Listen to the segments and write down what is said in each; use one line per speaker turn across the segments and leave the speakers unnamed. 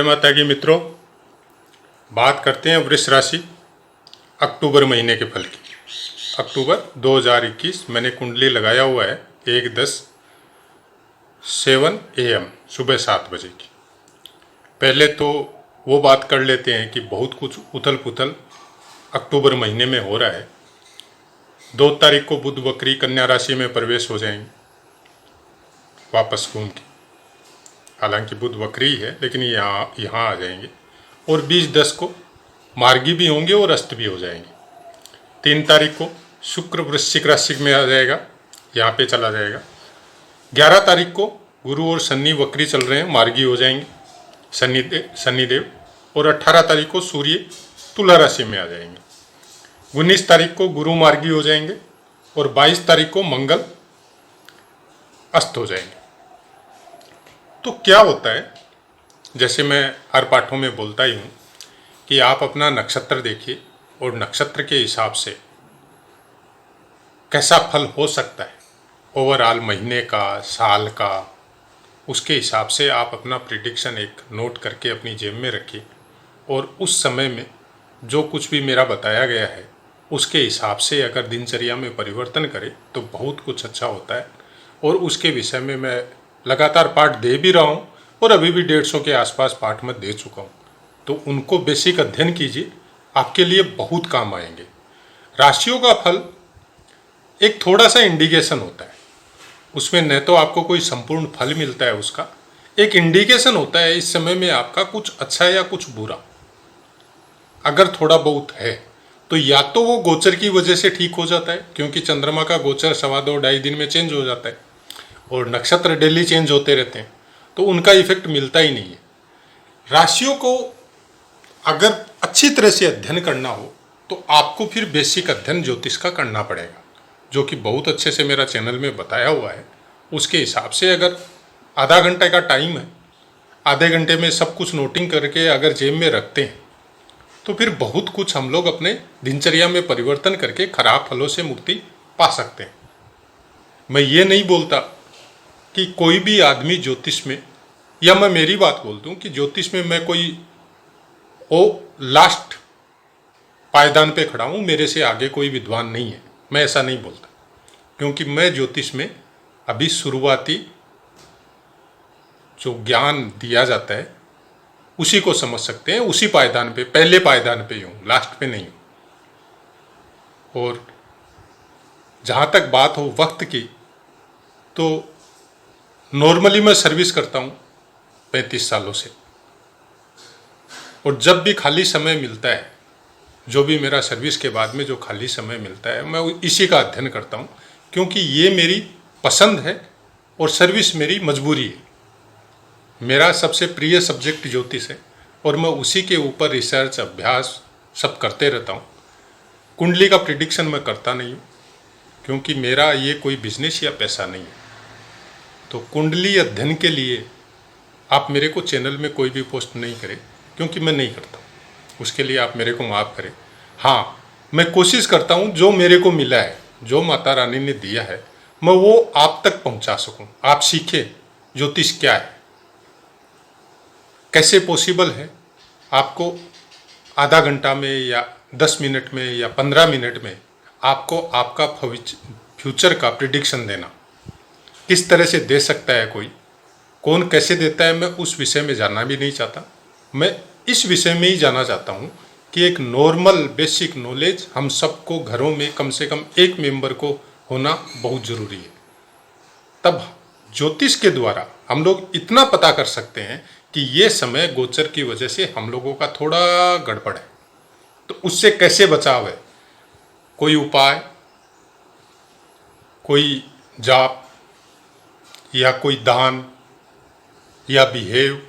माता की मित्रों, बात करते हैं वृष राशि अक्टूबर महीने के फल की। अक्टूबर 2021 मैंने कुंडली लगाया हुआ है 1:10 AM सुबह 7 बजे की। पहले तो वो बात कर लेते हैं कि बहुत कुछ उथल पुथल अक्टूबर महीने में हो रहा है। 2 तारीख को बुध वक्री कन्या राशि में प्रवेश हो जाएंगे वापस घूम के। हालांकि बुध वक्री है लेकिन यहाँ आ जाएंगे। और 20-10 को मार्गी भी होंगे और अस्त भी हो जाएंगे। 3 तारीख को शुक्र वृश्चिक राशि में आ जाएगा, यहाँ पे चला जाएगा। 11 तारीख को गुरु और शनि वक्री चल रहे हैं, मार्गी हो जाएंगे शनिदेव। और 18 तारीख को सूर्य तुला राशि में आ जाएंगे। 19 तारीख को गुरु मार्गी हो जाएंगे और 22 तारीख को मंगल अस्त हो जाएंगे। तो क्या होता है, जैसे मैं हर पाठों में बोलता ही हूँ कि आप अपना नक्षत्र देखिए और नक्षत्र के हिसाब से कैसा फल हो सकता है ओवरऑल महीने का, साल का, उसके हिसाब से आप अपना प्रिडिक्शन एक नोट करके अपनी जेब में रखिए। और उस समय में जो कुछ भी मेरा बताया गया है उसके हिसाब से अगर दिनचर्या में परिवर्तन करें तो बहुत कुछ अच्छा होता है। और उसके विषय में मैं लगातार पाठ दे भी रहा हूँ और अभी भी 150 के आसपास पाठ मैं दे चुका हूँ। तो उनको बेसिक अध्ययन कीजिए, आपके लिए बहुत काम आएंगे। राशियों का फल एक थोड़ा सा इंडिकेशन होता है, उसमें न तो आपको कोई संपूर्ण फल मिलता है, उसका एक इंडिकेशन होता है इस समय में आपका कुछ अच्छा या कुछ बुरा अगर थोड़ा बहुत है तो या तो वो गोचर की वजह से ठीक हो जाता है, क्योंकि चंद्रमा का गोचर 2.25-2.5 दिन में चेंज हो जाता है और नक्षत्र डेली चेंज होते रहते हैं, तो उनका इफेक्ट मिलता ही नहीं है। राशियों को अगर अच्छी तरह से अध्ययन करना हो तो आपको फिर बेसिक अध्ययन ज्योतिष का करना पड़ेगा, जो कि बहुत अच्छे से मेरा चैनल में बताया हुआ है। उसके हिसाब से अगर आधा घंटे का टाइम है, आधे घंटे में सब कुछ नोटिंग करके अगर जेब में रखते हैं तो फिर बहुत कुछ हम लोग अपने दिनचर्या में परिवर्तन करके खराब फलों से मुक्ति पा सकते हैं। मैं ये नहीं बोलता कि कोई भी आदमी ज्योतिष में, या मैं मेरी बात बोल दूं कि ज्योतिष में मैं कोई लास्ट पायदान पे खड़ा हूं, मेरे से आगे कोई विद्वान नहीं है, मैं ऐसा नहीं बोलता। क्योंकि मैं ज्योतिष में अभी शुरुआती जो ज्ञान दिया जाता है उसी को समझ सकते हैं, उसी पायदान पे, पहले पायदान पे ही हूँ, लास्ट पे नहीं हूँ। और जहाँ तक बात हो वक्त की, तो नॉर्मली मैं सर्विस करता हूँ 35 सालों से। और जब भी खाली समय मिलता है, जो भी मेरा सर्विस के बाद में जो खाली समय मिलता है, मैं इसी का अध्ययन करता हूँ, क्योंकि ये मेरी पसंद है और सर्विस मेरी मजबूरी है। मेरा सबसे प्रिय सब्जेक्ट ज्योतिष है और मैं उसी के ऊपर रिसर्च, अभ्यास सब करते रहता हूँ। कुंडली का प्रिडिक्शन मैं करता नहीं हूँ, क्योंकि मेरा ये कोई बिजनेस या पैसा नहीं है। तो कुंडली अध्ययन के लिए आप मेरे को चैनल में कोई भी पोस्ट नहीं करें, क्योंकि मैं नहीं करता। उसके लिए आप मेरे को माफ़ करें। हाँ, मैं कोशिश करता हूँ जो मेरे को मिला है, जो माता रानी ने दिया है, मैं वो आप तक पहुँचा सकूँ। आप सीखें ज्योतिष क्या है, कैसे पॉसिबल है आपको आधा घंटा में या 10 मिनट में या 15 मिनट में आपको आपका फ्यूचर का प्रिडिक्शन देना। किस तरह से दे सकता है कोई, कौन कैसे देता है, मैं उस विषय में जानना भी नहीं चाहता। मैं इस विषय में ही जाना चाहता हूँ कि एक नॉर्मल बेसिक नॉलेज हम सबको घरों में कम से कम एक मेंबर को होना बहुत ज़रूरी है। तब ज्योतिष के द्वारा हम लोग इतना पता कर सकते हैं कि ये समय गोचर की वजह से हम लोगों का थोड़ा गड़बड़ है, तो उससे कैसे बचाव है। कोई उपाय, कोई जाप या कोई दान या बिहेव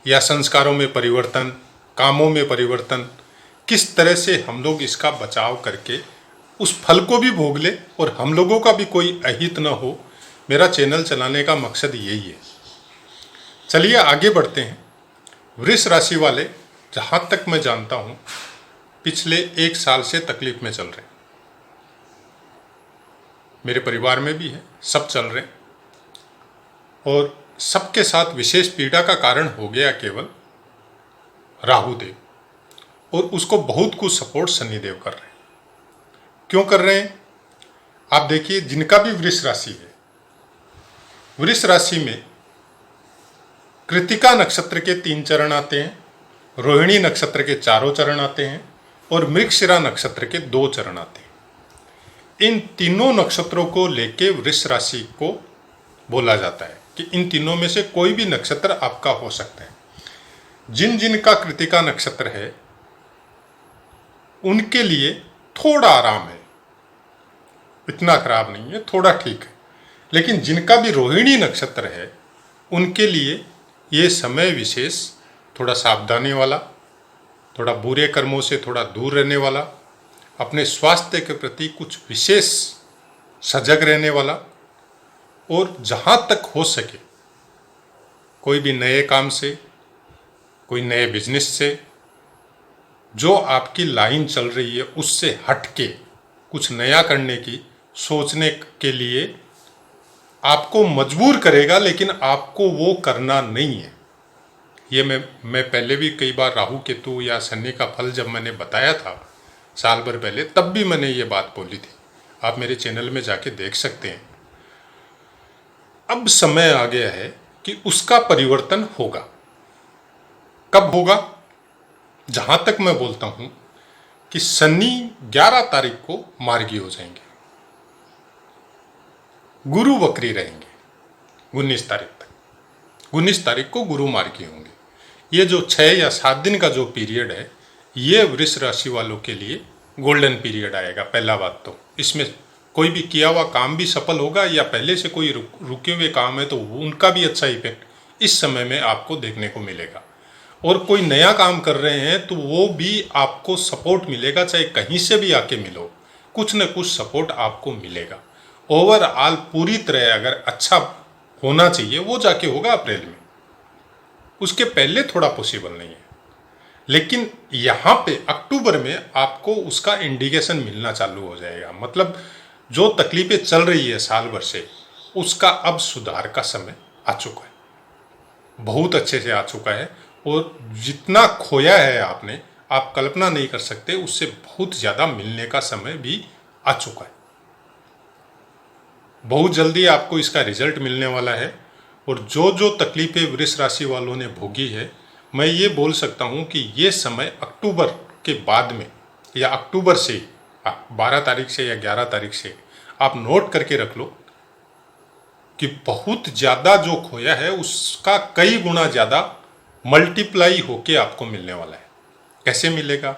या संस्कारों में परिवर्तन, कामों में परिवर्तन, किस तरह से हम लोग इसका बचाव करके उस फल को भी भोग ले और हम लोगों का भी कोई अहित न हो। मेरा चैनल चलाने का मकसद यही है। चलिए आगे बढ़ते हैं। वृष राशि वाले, जहाँ तक मैं जानता हूँ, पिछले 1 साल से तकलीफ में चल रहे हैं। मेरे परिवार में भी है, सब चल रहे हैं। और सबके साथ विशेष पीड़ा का कारण हो गया केवल राहु देव, और उसको बहुत कुछ सपोर्ट शनि देव कर रहे हैं। क्यों कर रहे हैं? आप देखिए, जिनका भी वृष राशि है, वृष राशि में कृतिका नक्षत्र के 3 चरण आते हैं, रोहिणी नक्षत्र के 4 चरण आते हैं और मृगशिरा नक्षत्र के 2 चरण आते हैं। इन तीनों नक्षत्रों को लेके वृष राशि को बोला जाता है कि इन तीनों में से कोई भी नक्षत्र आपका हो सकता है। जिन जिन का कृतिका नक्षत्र है उनके लिए थोड़ा आराम है, इतना खराब नहीं है, थोड़ा ठीक है। लेकिन जिनका भी रोहिणी नक्षत्र है उनके लिए ये समय विशेष थोड़ा सावधानी वाला, थोड़ा बुरे कर्मों से थोड़ा दूर रहने वाला, अपने स्वास्थ्य के प्रति कुछ विशेष सजग रहने वाला, और जहाँ तक हो सके कोई भी नए काम से, कोई नए बिजनेस से, जो आपकी लाइन चल रही है उससे हट के कुछ नया करने की सोचने के लिए आपको मजबूर करेगा, लेकिन आपको वो करना नहीं है। ये मैं पहले भी कई बार राहु केतु या शनि का फल जब मैंने बताया था साल भर पहले, तब भी मैंने ये बात बोली थी। आप मेरे चैनल में जाके देख सकते हैं। अब समय आ गया है कि उसका परिवर्तन होगा। कब होगा? जहां तक मैं बोलता हूं कि शनि 11 तारीख को मार्गी हो जाएंगे, गुरु वक्री रहेंगे 19 तारीख तक। 19 तारीख को गुरु मार्गी होंगे। ये जो 6 या 7 दिन का जो पीरियड है, ये वृष राशि वालों के लिए गोल्डन पीरियड आएगा। पहला बात तो इसमें कोई भी किया हुआ काम भी सफल होगा, या पहले से कोई रुके हुए काम है तो उनका भी अच्छा इफेक्ट इस समय में आपको देखने को मिलेगा। और कोई नया काम कर रहे हैं तो वो भी आपको सपोर्ट मिलेगा, चाहे कहीं से भी आके मिलो, कुछ न कुछ सपोर्ट आपको मिलेगा। ओवरऑल पूरी तरह अगर अच्छा होना चाहिए वो जाके होगा अप्रैल में, उसके पहले थोड़ा पॉसिबल नहीं है। लेकिन यहाँ पे अक्टूबर में आपको उसका इंडिकेशन मिलना चालू हो जाएगा। मतलब जो तकलीफें चल रही है साल भर से, उसका अब सुधार का समय आ चुका है, बहुत अच्छे से आ चुका है। और जितना खोया है आपने, आप कल्पना नहीं कर सकते, उससे बहुत ज़्यादा मिलने का समय भी आ चुका है। बहुत जल्दी आपको इसका रिजल्ट मिलने वाला है। और जो जो तकलीफें वृष राशि वालों ने भोगी है, मैं ये बोल सकता हूँ कि ये समय अक्टूबर के बाद में, या अक्टूबर से 12 तारीख से या 11 तारीख से आप नोट करके रख लो कि बहुत ज़्यादा जो खोया है उसका कई गुना ज़्यादा मल्टीप्लाई होके आपको मिलने वाला है। कैसे मिलेगा,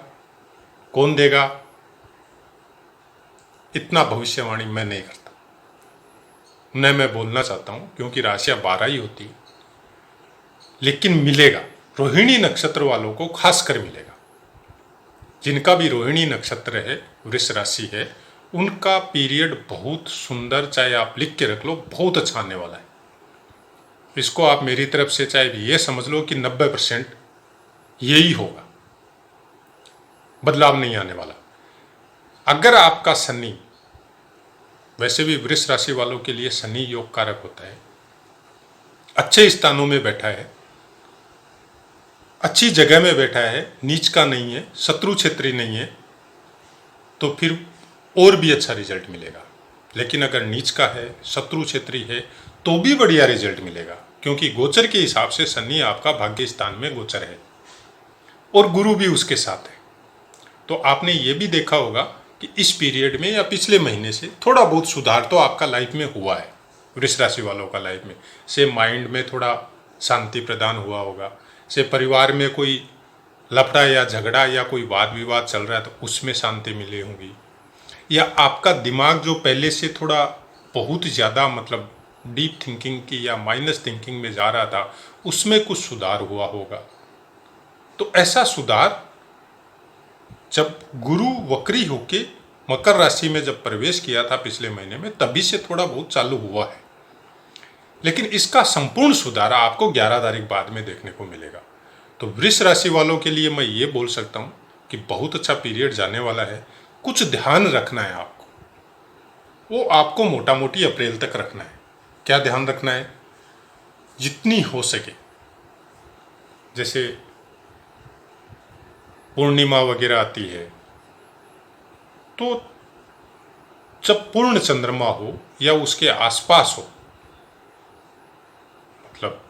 कौन देगा, इतना भविष्यवाणी मैं नहीं करता, न मैं बोलना चाहता हूँ, क्योंकि राशियाँ 12 ही होती है। लेकिन मिलेगा, रोहिणी नक्षत्र वालों को खासकर मिलेगा। जिनका भी रोहिणी नक्षत्र है, वृष राशि है, उनका पीरियड बहुत सुंदर, चाहे आप लिख के रख लो, बहुत अच्छा आने वाला है। इसको आप मेरी तरफ से चाहे ये समझ लो कि 90% यही होगा, बदलाव नहीं आने वाला। अगर आपका शनि, वैसे भी वृष राशि वालों के लिए शनि योग कारक होता है, अच्छे स्थानों में बैठा है, अच्छी जगह में बैठा है, नीच का नहीं है, शत्रु क्षेत्री नहीं है, तो फिर और भी अच्छा रिजल्ट मिलेगा। लेकिन अगर नीच का है, शत्रु क्षेत्री है, तो भी बढ़िया रिजल्ट मिलेगा, क्योंकि गोचर के हिसाब से शनि आपका भाग्य स्थान में गोचर है और गुरु भी उसके साथ है। तो आपने ये भी देखा होगा कि इस पीरियड में या पिछले महीने से थोड़ा बहुत सुधार तो आपका लाइफ में हुआ है, वृष राशि वालों का लाइफ में से माइंड में थोड़ा शांति प्रदान हुआ होगा, से परिवार में कोई लफड़ा या झगड़ा या कोई वाद विवाद चल रहा है तो उसमें शांति मिली होगी, या आपका दिमाग जो पहले से थोड़ा बहुत ज़्यादा मतलब डीप थिंकिंग की या माइनस थिंकिंग में जा रहा था, उसमें कुछ सुधार हुआ होगा। तो ऐसा सुधार जब गुरु वक्री होके मकर राशि में जब प्रवेश किया था पिछले महीने में, तभी से थोड़ा बहुत चालू हुआ है। लेकिन इसका संपूर्ण सुधार आपको 11 तारीख बाद में देखने को मिलेगा। तो वृष राशि वालों के लिए मैं ये बोल सकता हूँ कि बहुत अच्छा पीरियड जाने वाला है। कुछ ध्यान रखना है आपको, वो आपको मोटा मोटी अप्रैल तक रखना है। क्या ध्यान रखना है? जितनी हो सके, जैसे पूर्णिमा वगैरह आती है, तो जब पूर्ण चंद्रमा हो या उसके आसपास हो, मतलब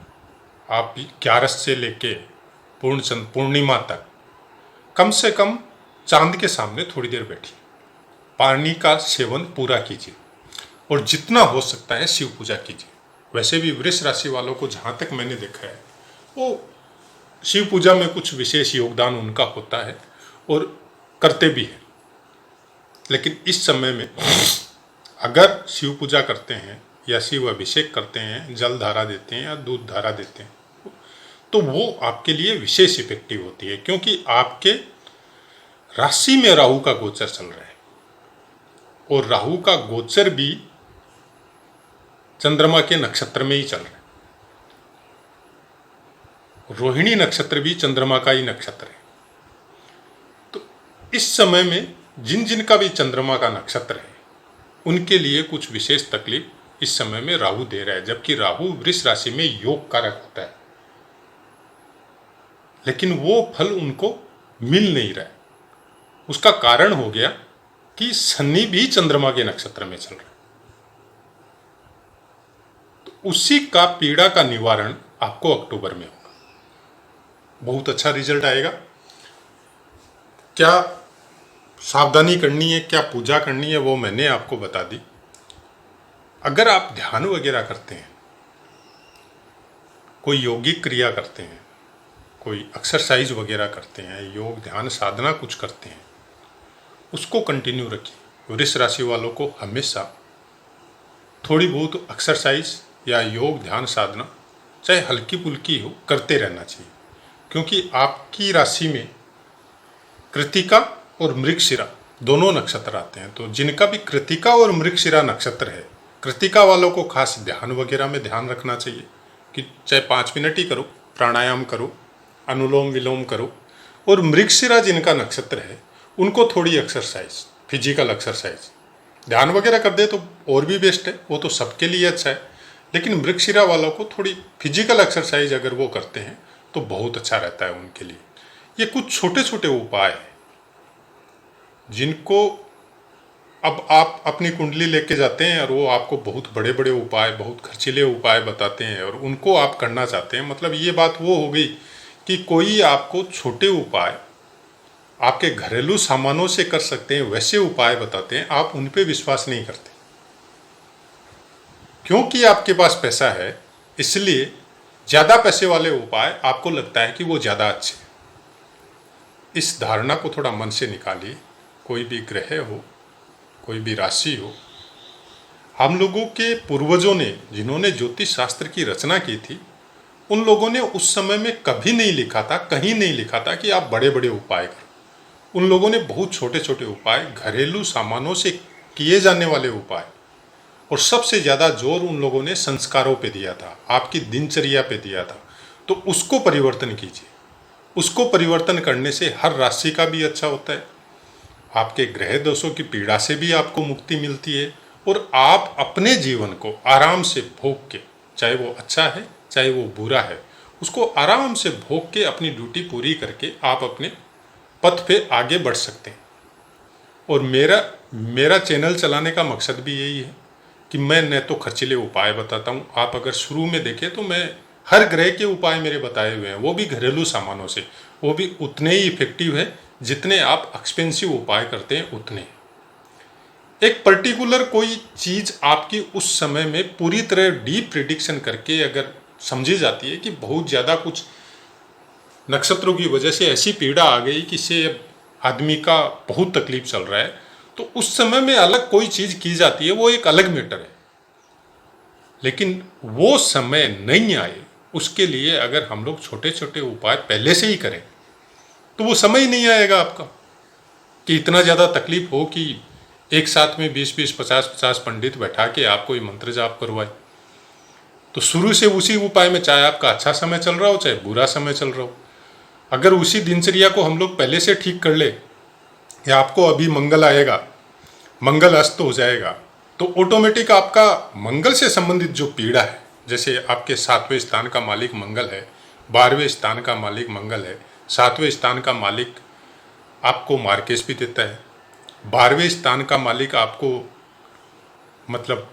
आप 11 से लेके पूर्णिमा तक कम से कम चांद के सामने थोड़ी देर बैठिए, पानी का सेवन पूरा कीजिए और जितना हो सकता है शिव पूजा कीजिए। वैसे भी वृष राशि वालों को जहाँ तक मैंने देखा है, वो शिव पूजा में कुछ विशेष योगदान उनका होता है और करते भी हैं। लेकिन इस समय में अगर शिव पूजा करते हैं या शिव अभिषेक करते हैं, जल धारा देते हैं या दूध धारा देते हैं, तो वो आपके लिए विशेष इफेक्टिव होती है, क्योंकि आपके राशि में राहु का गोचर चल रहा है और राहु का गोचर भी चंद्रमा के नक्षत्र में ही चल रहा है। रोहिणी नक्षत्र भी चंद्रमा का ही नक्षत्र है। तो इस समय में जिन जिन का भी चंद्रमा का नक्षत्र है, उनके लिए कुछ विशेष तकलीफ इस समय में राहु दे रहा है, जबकि राहु वृष राशि में योग कारक होता है, लेकिन वो फल उनको मिल नहीं रहा है। उसका कारण हो गया कि शनि भी चंद्रमा के नक्षत्र में चल रहा है। तो उसी का पीड़ा का निवारण आपको अक्टूबर में होगा, बहुत अच्छा रिजल्ट आएगा। क्या सावधानी करनी है, क्या पूजा करनी है, वो मैंने आपको बता दी। अगर आप ध्यान वगैरह करते हैं, कोई यौगिक क्रिया करते हैं, कोई एक्सरसाइज वगैरह करते हैं, योग ध्यान साधना कुछ करते हैं, उसको कंटिन्यू रखिए। वृष राशि वालों को हमेशा थोड़ी बहुत एक्सरसाइज या योग ध्यान साधना, चाहे हल्की फुल्की हो, करते रहना चाहिए, क्योंकि आपकी राशि में कृतिका और मृगशिरा दोनों नक्षत्र आते हैं। तो जिनका भी कृतिका और मृगशिरा नक्षत्र है, कृतिका वालों को खास ध्यान वगैरह में ध्यान रखना चाहिए कि चाहे 5 मिनट ही करो, प्राणायाम करो, अनुलोम विलोम करो। और मृगशिरा जिनका नक्षत्र है, उनको थोड़ी एक्सरसाइज, फिजिकल एक्सरसाइज, ध्यान वगैरह कर दे तो और भी बेस्ट है, वो तो सबके लिए अच्छा है। लेकिन मृगशिरा वालों को थोड़ी फिजिकल एक्सरसाइज अगर वो करते हैं तो बहुत अच्छा रहता है उनके लिए। ये कुछ छोटे छोटे उपाय हैं जिनको अब आप अपनी कुंडली लेके जाते हैं और वो आपको बहुत बड़े बड़े उपाय, बहुत खर्चीले उपाय बताते हैं और उनको आप करना चाहते हैं। मतलब ये बात वो हो गई कि कोई आपको छोटे उपाय आपके घरेलू सामानों से कर सकते हैं वैसे उपाय बताते हैं, आप उन पे विश्वास नहीं करते। क्योंकि आपके पास पैसा है, इसलिए ज़्यादा पैसे वाले उपाय आपको लगता है कि वो ज़्यादा अच्छे। इस धारणा को थोड़ा मन से निकालिए। कोई भी ग्रह हो, कोई भी राशि हो, हम लोगों के पूर्वजों ने जिन्होंने ज्योतिष शास्त्र की रचना की थी, उन लोगों ने उस समय में कभी नहीं लिखा था, कहीं नहीं लिखा था कि आप बड़े बड़े उपाय करो। उन लोगों ने बहुत छोटे छोटे उपाय, घरेलू सामानों से किए जाने वाले उपाय, और सबसे ज़्यादा जोर उन लोगों ने संस्कारों पे दिया था, आपकी दिनचर्या पे दिया था। तो उसको परिवर्तन कीजिए। उसको परिवर्तन करने से हर राशि का भी अच्छा होता है, आपके ग्रह दोषों की पीड़ा से भी आपको मुक्ति मिलती है, और आप अपने जीवन को आराम से भोग के, चाहे वो अच्छा है चाहे वो बुरा है, उसको आराम से भोग के अपनी ड्यूटी पूरी करके आप अपने पथ पे आगे बढ़ सकते हैं। और मेरा चैनल चलाने का मकसद भी यही है कि मैं न तो खर्चीले उपाय बताता हूँ। आप अगर शुरू में देखें तो मैं हर ग्रह के उपाय मेरे बताए हुए हैं, वो भी घरेलू सामानों से, वो भी उतने ही इफेक्टिव है जितने आप एक्सपेंसिव उपाय करते हैं उतने। एक पर्टिकुलर कोई चीज़ आपकी उस समय में पूरी तरह डीप प्रिडिक्शन करके अगर समझी जाती है कि बहुत ज़्यादा कुछ नक्षत्रों की वजह से ऐसी पीड़ा आ गई कि इससे आदमी का बहुत तकलीफ चल रहा है, तो उस समय में अलग कोई चीज़ की जाती है, वो एक अलग मैटर है। लेकिन वो समय नहीं आए, उसके लिए अगर हम लोग छोटे छोटे उपाय पहले से ही करें तो वो समय ही नहीं आएगा आपका कि इतना ज़्यादा तकलीफ हो कि एक साथ में 20-20, 50-50 पंडित बैठा के आपको ये मंत्र जाप करवाए। तो शुरू से उसी उपाय में, चाहे आपका अच्छा समय चल रहा हो चाहे बुरा समय चल रहा हो, अगर उसी दिनचर्या को हम लोग पहले से ठीक कर ले, या आपको अभी मंगल आएगा, मंगल अस्त हो जाएगा, तो ऑटोमेटिक आपका मंगल से संबंधित जो पीड़ा है, जैसे आपके 7वें स्थान का मालिक मंगल है, 12वें स्थान का मालिक मंगल है, 7वें स्थान का मालिक आपको मार्केस भी देता है। 12वें स्थान का मालिक आपको मतलब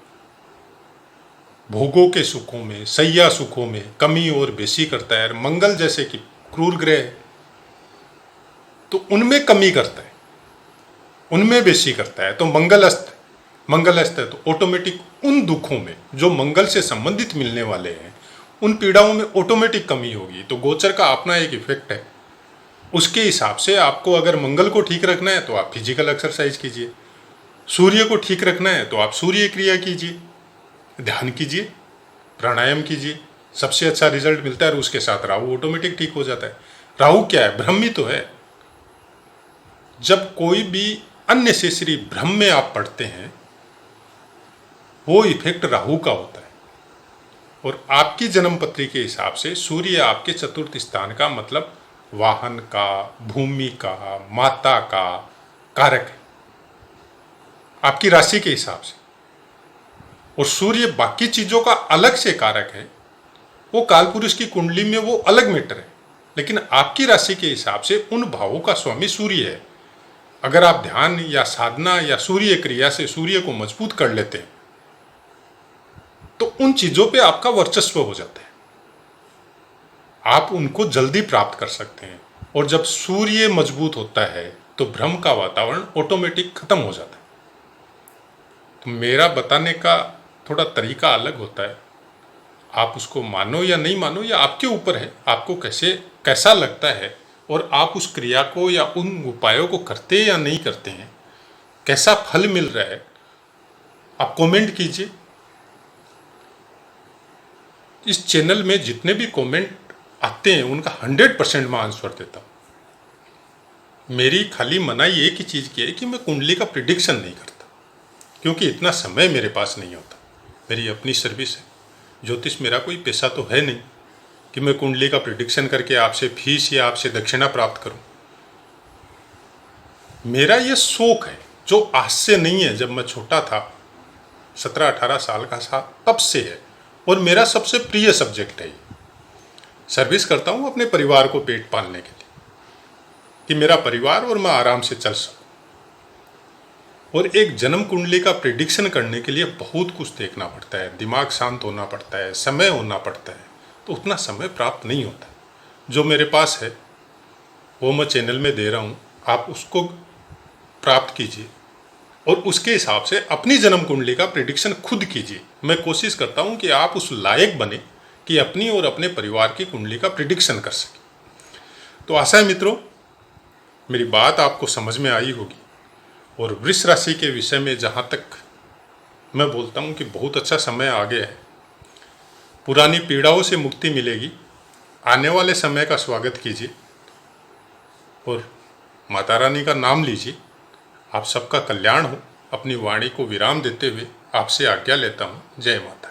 भोगों के सुखों में, सैया सुखों में कमी और बेसी करता है। मंगल जैसे कि क्रूर ग्रह है तो उनमें कमी करता है, उनमें बेसी करता है। तो मंगल अस्त है तो ऑटोमेटिक उन दुखों में जो मंगल से संबंधित मिलने वाले हैं, उन पीड़ाओं में ऑटोमेटिक कमी होगी। तो गोचर का अपना एक इफेक्ट है। उसके हिसाब से आपको अगर मंगल को ठीक रखना है तो आप फिजिकल एक्सरसाइज कीजिए, सूर्य को ठीक रखना है तो आप सूर्य क्रिया कीजिए, ध्यान कीजिए, प्राणायाम कीजिए, सबसे अच्छा रिजल्ट मिलता है। और उसके साथ राहु ऑटोमेटिक ठीक हो जाता है। राहु क्या है? ब्रह्म ही तो है। जब कोई भी अननेसेसरी भ्रम में आप पड़ते हैं, वो इफेक्ट राहु का होता है। और आपकी जन्म पत्री के हिसाब से सूर्य आपके चतुर्थ स्थान का मतलब वाहन का, भूमि का, माता का कारक है आपकी राशि के हिसाब से। और सूर्य बाकी चीजों का अलग से कारक है, वो कालपुरुष की कुंडली में वो अलग मैटर है। लेकिन आपकी राशि के हिसाब से उन भावों का स्वामी सूर्य है। अगर आप ध्यान या साधना या सूर्य क्रिया से सूर्य को मजबूत कर लेते हैं तो उन चीजों पे आपका वर्चस्व हो जाता है, आप उनको जल्दी प्राप्त कर सकते हैं। और जब सूर्य मजबूत होता है तो भ्रम का वातावरण ऑटोमेटिक खत्म हो जाता है। तो मेरा बताने का थोड़ा तरीका अलग होता है। आप उसको मानो या नहीं मानो, या आपके ऊपर है, आपको कैसा लगता है और आप उस क्रिया को या उन उपायों को करते या नहीं करते हैं, कैसा फल मिल रहा है, आप कमेंट कीजिए। इस चैनल में जितने भी कमेंट आते हैं उनका 100% मैं आंसर देता हूँ। मेरी खाली मनाही एक ही चीज़ की है कि मैं कुंडली का प्रिडिक्शन नहीं करता, क्योंकि इतना समय मेरे पास नहीं होता। मेरी अपनी सर्विस है, ज्योतिष मेरा कोई पैसा तो है नहीं कि मैं कुंडली का प्रिडिक्शन करके आपसे फीस या आपसे दक्षिणा प्राप्त करूं। मेरा ये शौक है जो आज से नहीं है, जब मैं छोटा था 17-18 साल का था तब से है। और मेरा सबसे प्रिय सब्जेक्ट है ये। सर्विस करता हूँ अपने परिवार को पेट पालने के लिए, कि मेरा परिवार और मैं आराम से चल सकूँ। और एक जन्म कुंडली का प्रिडिक्शन करने के लिए बहुत कुछ देखना पड़ता है, दिमाग शांत होना पड़ता है, समय होना पड़ता है। तो उतना समय प्राप्त नहीं होता। जो मेरे पास है वो मैं चैनल में दे रहा हूँ, आप उसको प्राप्त कीजिए और उसके हिसाब से अपनी जन्म कुंडली का प्रिडिक्शन खुद कीजिए। मैं कोशिश करता हूँ कि आप उस लायक बने कि अपनी और अपने परिवार की कुंडली का प्रिडिक्शन कर सकें। तो आशा है मित्रों मेरी बात आपको समझ में आई होगी। और वृष राशि के विषय में जहाँ तक मैं बोलता हूँ कि बहुत अच्छा समय आ गया है, पुरानी पीड़ाओं से मुक्ति मिलेगी। आने वाले समय का स्वागत कीजिए और माता रानी का नाम लीजिए। आप सबका कल्याण हो। अपनी वाणी को विराम देते हुए आपसे आज्ञा लेता हूँ। जय माता।